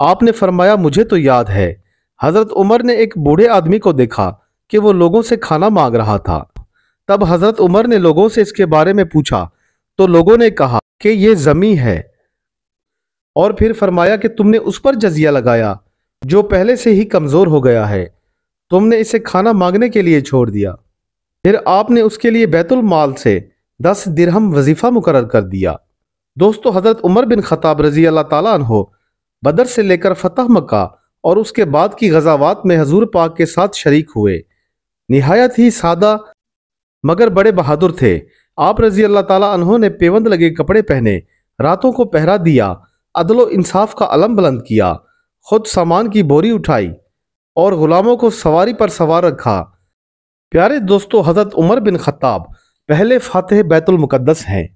آپ نے فرمایا مجھے تو یاد ہے۔ حضرت عمر نے ایک بوڑھے آدمی کو دیکھا کہ وہ لوگوں سے کھانا مانگ رہا تھا۔ تب حضرت عمر نے لوگوں سے اس کے بارے میں پوچھا تو لوگوں نے کہا کہ یہ زمیں ہے، اور پھر فرمایا کہ تم نے اس پر جزیہ لگایا جو پہلے سے ہی کمزور ہو گیا ہے، تم نے اسے کھانا مانگنے کے لیے چھوڑ دیا۔ پھر آپ نے اس کے لیے بیت المال سے 10 درہم وظیفہ مقرر کر دیا۔ دوستو، حضرت عمر بن خطاب رضی اللہ تعالیٰ عنہ بدر سے لے کر فتح مکہ اور اس کے بعد کی غزوات میں حضور پاک کے ساتھ شریک ہوئے۔ نہایت ہی سادہ مگر بڑے بہادر تھے۔ آپ رضی اللہ تعالیٰ عنہ نے پیوند لگے کپڑے پہنے، راتوں کو پہرا دیا، عدل و انصاف کا علم بلند کیا، خود سامان کی بوری اٹھائی اور غلاموں کو سواری پر سوار رکھا۔ پیارے دوستو، حضرت عمر بن خطاب پہلے فاتح بیت المقدس ہیں،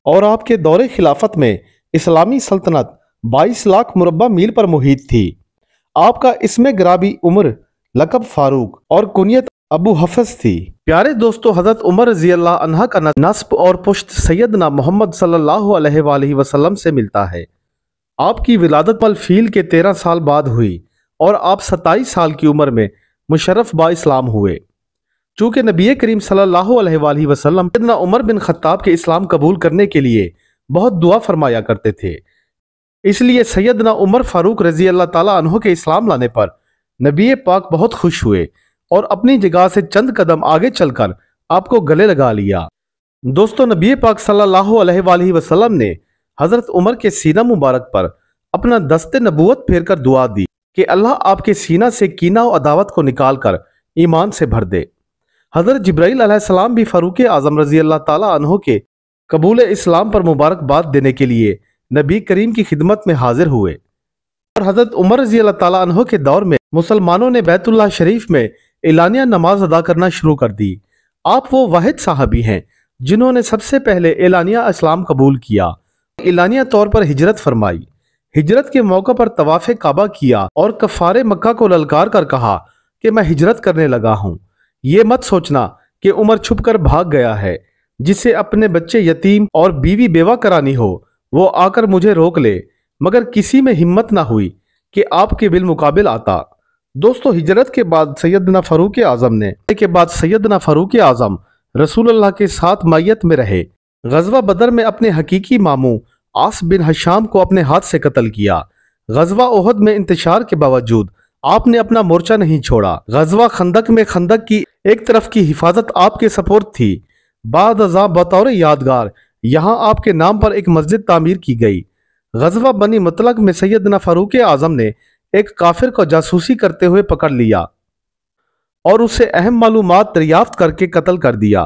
اور آپ کے دور خلافت میں اسلامی سلطنت 22 لاکھ مربع میل پر محیط تھی۔ آپ کا اسم گرابی عمر، لقب فاروق اور کنیت ابو حفص تھی۔ پیارے دوستو، حضرت عمر رضی اللہ عنہ کا نسب اور پشت سیدنا محمد صلی اللہ علیہ وآلہ وسلم سے ملتا ہے۔ آپ کی ولادت الفیل کے 13 سال بعد ہوئی اور آپ 27 سال کی عمر میں مشرف با اسلام ہوئے۔ چونکہ نبی کریم صلی اللہ علیہ وآلہ وسلم سیدنا عمر بن خطاب کے اسلام قبول کرنے کے لیے بہت دعا فرمایا کرتے تھے، اس لیے سیدنا عمر فاروق رضی اللہ تعالیٰ عنہ کے اسلام لانے پر نبی پاک بہت خوش ہوئے اور اپنی جگہ سے چند قدم آگے چل کر آپ کو گلے لگا لیا۔ دوستو، نبی پاک صلی اللہ علیہ وآلہ وسلم نے حضرت عمر کے سینہ مبارک پر اپنا دست نبوت پھیر کر دعا دی کہ اللہ آپ کے سینہ سے کینہ و عداوت کو نکال کر ایمان سے بھر دے۔ حضرت جبرائیل علیہ السلام بھی فاروق اعظم رضی اللہ تعالیٰ عنہ کے قبول اسلام پر مبارکباد دینے کے لیے نبی کریم کی خدمت میں حاضر ہوئے، اور حضرت عمر رضی اللہ تعالیٰ عنہ کے دور میں مسلمانوں نے بیت اللہ شریف میں اعلانیہ نماز ادا کرنا شروع کر دی۔ آپ وہ واحد صحابی ہیں جنہوں نے سب سے پہلے اعلانیہ اسلام قبول کیا، اعلانیہ طور پر ہجرت فرمائی۔ ہجرت کے موقع پر طواف کعبہ کیا اور کفار مکہ کو للکار کر کہا کہ میں ہجرت کرنے لگا ہوں۔ یہ مت سوچنا کہ عمر چھپ کر بھاگ گیا ہے، جسے اپنے بچے یتیم اور بیوی بیوہ کرانی ہو وہ آ کر مجھے روک لے، مگر کسی میں ہمت نہ ہوئی کہ آپ کے بالمقابل آتا۔ دوستو، ہجرت کے بعد سیدنا فاروق اعظم رسول اللہ کے ساتھ مائیت میں رہے۔ غزوہ بدر میں اپنے حقیقی ماموں عاص بن ہشام کو اپنے ہاتھ سے قتل کیا۔ غزوہ احد میں انتشار کے باوجود آپ نے اپنا مورچہ نہیں چھوڑا۔ غزوہ خندق میں خندق کی ایک طرف کی حفاظت آپ کے سپرد تھی۔ بعد ازاں بطور یادگار یہاں آپ کے نام پر ایک مسجد تعمیر کی گئی۔ غزوہ بنی مطلق میں سیدنا فاروق اعظم نے ایک کافر کو جاسوسی کرتے ہوئے پکڑ لیا اور اسے اہم معلومات دریافت کر کے قتل کر دیا۔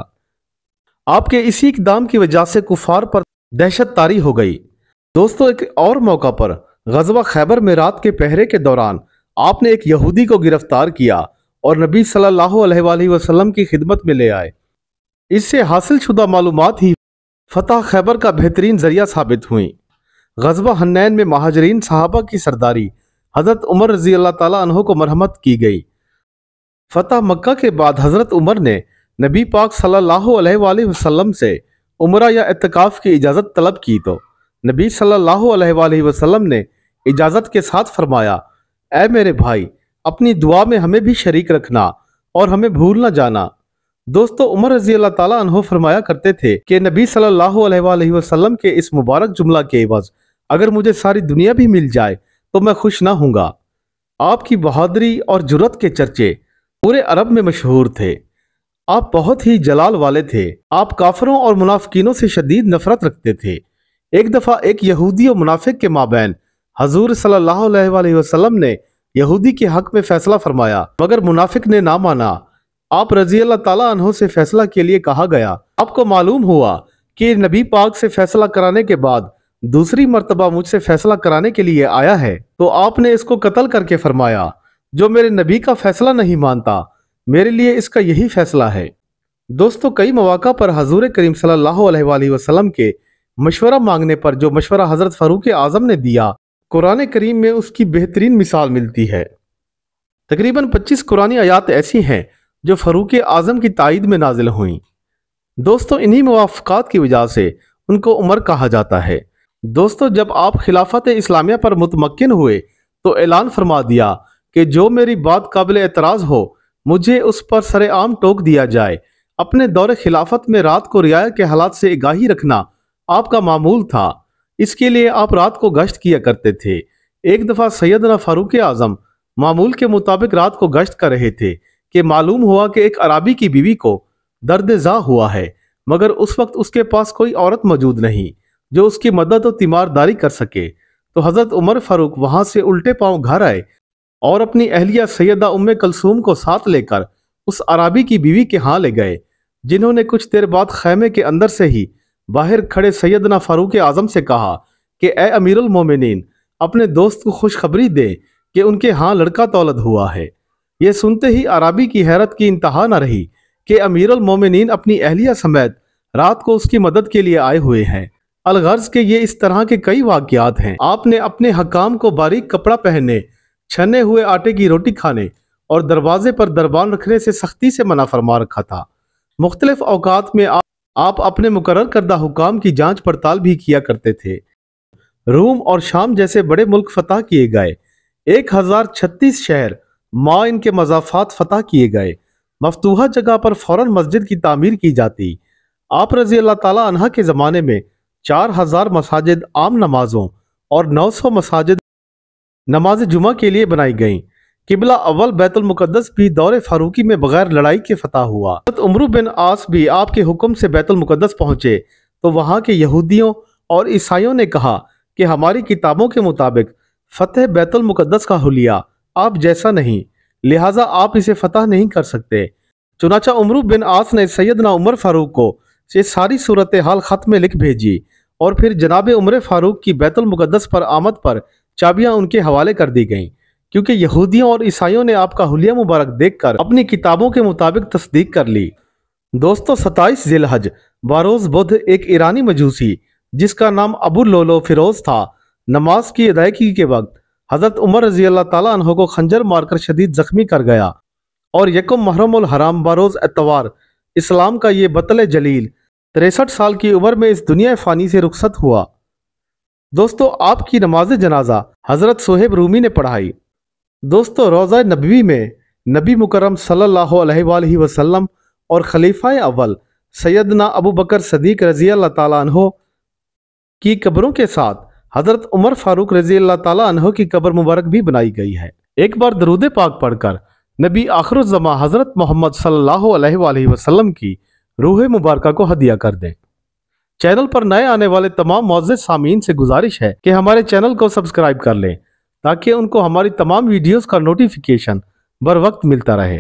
آپ کے اسی اقدام کی وجہ سے کفار پر دہشت طاری ہو گئی۔ دوستو، ایک اور موقع پر غزوہ خیبر میں رات کے پہرے کے دوران آپ نے ایک یہودی کو گرفتار کیا اور نبی صلی اللہ علیہ وآلہ وسلم کی خدمت میں لے آئے۔ اس سے حاصل شدہ معلومات ہی فتح خیبر کا بہترین ذریعہ ثابت ہوئیں۔ غزوہ حنین میں مہاجرین صحابہ کی سرداری حضرت عمر رضی اللہ تعالیٰ عنہ کو مرحمت کی گئی۔ فتح مکہ کے بعد حضرت عمر نے نبی پاک صلی اللہ علیہ وآلہ وسلم سے عمرہ یا اعتکاف کی اجازت طلب کی تو نبی صلی اللہ علیہ وآلہ وسلم نے اجازت کے ساتھ فرمایا، اے میرے بھائی، اپنی دعا میں ہمیں بھی شریک رکھنا اور ہمیں بھول نہ جانا۔ دوستو، عمر رضی اللہ تعالیٰ عنہ فرمایا کرتے تھے کہ نبی صلی اللہ علیہ وآلہ وسلم کے اس مبارک جملہ کے عوض اگر مجھے ساری دنیا بھی مل جائے تو میں خوش نہ ہوں گا۔ آپ کی بہادری اور جرأت کے چرچے پورے عرب میں مشہور تھے۔ آپ بہت ہی جلال والے تھے۔ آپ کافروں اور منافقینوں سے شدید نفرت رکھتے تھے۔ ایک دفعہ ایک یہودی اور منافق کے مابین حضور صلی اللہ علیہ وآلہ وسلم نے یہودی کے حق میں فیصلہ فرمایا، مگر منافق نے نہ مانا۔ آپ رضی اللہ تعالیٰ عنہ سے فیصلہ کے لیے کہا گیا۔ آپ کو معلوم ہوا کہ نبی پاک سے فیصلہ کرانے کے بعد دوسری مرتبہ مجھ سے فیصلہ کرانے کے لیے آیا ہے، تو آپ نے اس کو قتل کر کے فرمایا، جو میرے نبی کا فیصلہ نہیں مانتا، میرے لیے اس کا یہی فیصلہ ہے۔ دوستو، کئی مواقع پر حضور کریم صلی اللہ علیہ وآلہ وسلم کے مشورہ مانگنے پر جو مشورہ حضرت فاروق اعظم نے دیا، قرآن کریم میں اس کی بہترین مثال ملتی ہے۔ تقریباً 25 قرآنی آیات ایسی ہیں جو فاروق اعظم کی تائید میں نازل ہوئیں۔ دوستو، انہی موافقات کی وجہ سے ان کو عمر کہا جاتا ہے۔ دوستو جب آپ خلافت اسلامیہ پر متمکن ہوئے تو اعلان فرما دیا کہ جو میری بات قابل اعتراض ہو مجھے اس پر سر عام ٹوک دیا جائے۔ اپنے دور خلافت میں رات کو رعایا کے حالات سے آگاہی رکھنا آپ کا معمول تھا۔ اس کے لیے آپ رات کو گشت کیا کرتے تھے۔ ایک دفعہ سیدنا فاروق اعظم معمول کے مطابق رات کو گشت کر رہے تھے کہ معلوم ہوا کہ ایک عرابی کی بیوی کو درد زا ہوا ہے، مگر اس وقت اس کے پاس کوئی عورت موجود نہیں جو اس کی مدد و تیمارداری کر سکے۔ تو حضرت عمر فاروق وہاں سے الٹے پاؤں گھر آئے اور اپنی اہلیہ سیدہ ام کلثوم کو ساتھ لے کر اس عرابی کی بیوی کے ہاں لے گئے، جنہوں نے کچھ دیر بعد خیمے کے اندر سے ہی باہر کھڑے سیدنا فاروق اعظم سے کہا کہ اے امیر المومنین، اپنے دوست کو خوشخبری دے کہ ان کے ہاں لڑکا تولد ہوا ہے۔ یہ سنتے ہی عرابی کی حیرت کی انتہا نہ رہی کہ امیر المومنین اپنی اہلیہ سمیت رات کو اس کی مدد کے لیے آئے ہوئے ہیں۔ الغرض کہ یہ اس طرح کے کئی واقعات ہیں۔ آپ نے اپنے حکام کو باریک کپڑا پہننے، چھنے ہوئے آٹے کی روٹی کھانے اور دروازے پر دربان رکھنے سے سختی سے منع فرما رکھا تھا۔ مختلف اوقات میں آپ اپنے مقرر کردہ حکام کی جانچ پڑتال بھی کیا کرتے تھے۔ روم اور شام جیسے بڑے ملک فتح کیے گئے، 1036 شہر ماں ان کے مضافات فتح کیے گئے، مفتوحہ جگہ پر فوراً مسجد کی تعمیر کی جاتی۔ آپ رضی اللہ تعالیٰ عنہ کے زمانے میں 4000 مساجد عام نمازوں اور 900 مساجد نماز جمعہ کے لیے بنائی گئیں۔ قبلہ اول بیت المقدس بھی دور فاروقی میں بغیر لڑائی کے فتح ہوا۔ حضرت عمرو بن عاص بھی آپ کے حکم سے بیت المقدس پہنچے تو وہاں کے یہودیوں اور عیسائیوں نے کہا کہ ہماری کتابوں کے مطابق فتح بیت المقدس کا حلیہ آپ جیسا نہیں، لہٰذا آپ اسے فتح نہیں کر سکتے۔ چنانچہ عمرو بن عاص نے سیدنا عمر فاروق کو یہ ساری صورتحال خط میں لکھ بھیجی اور پھر جناب عمر فاروق کی بیت المقدس پر آمد پر چابیاں ان کے حوالے کر دی گئیں، کیونکہ یہودیوں اور عیسائیوں نے آپ کا حلیہ مبارک دیکھ کر اپنی کتابوں کے مطابق تصدیق کر لی۔ دوستو 27 ذی الحج باروز بدھ ایک ایرانی مجوسی جس کا نام ابو لولو فیروز تھا، نماز کی ادائیگی کے وقت حضرت عمر رضی اللہ تعالیٰ عنہ کو خنجر مار کر شدید زخمی کر گیا، اور یکم محرم الحرام باروز اتوار اسلام کا یہ بطل جلیل 63 سال کی عمر میں اس دنیا فانی سے رخصت ہوا۔ دوستو آپ کی نماز جنازہ حضرت صہیب رومی نے پڑھائی۔ دوستو روضہ نبوی میں نبی مکرم صلی اللہ علیہ وآلہ وسلم اور خلیفہ اول سیدنا ابو بکر صدیق رضی اللہ تعالیٰ عنہ کی قبروں کے ساتھ حضرت عمر فاروق رضی اللہ تعالیٰ عنہ کی قبر مبارک بھی بنائی گئی ہے۔ ایک بار درود پاک پڑھ کر نبی آخر الزماں حضرت محمد صلی اللہ علیہ وآلہ وسلم کی روح مبارکہ کو ہدیہ کر دیں۔ چینل پر نئے آنے والے تمام معزز سامعین سے گزارش ہے کہ ہمارے چینل کو سبسکرائب کر لیں تاکہ ان کو ہماری تمام ویڈیوز کا نوٹیفیکیشن بر وقت ملتا رہے۔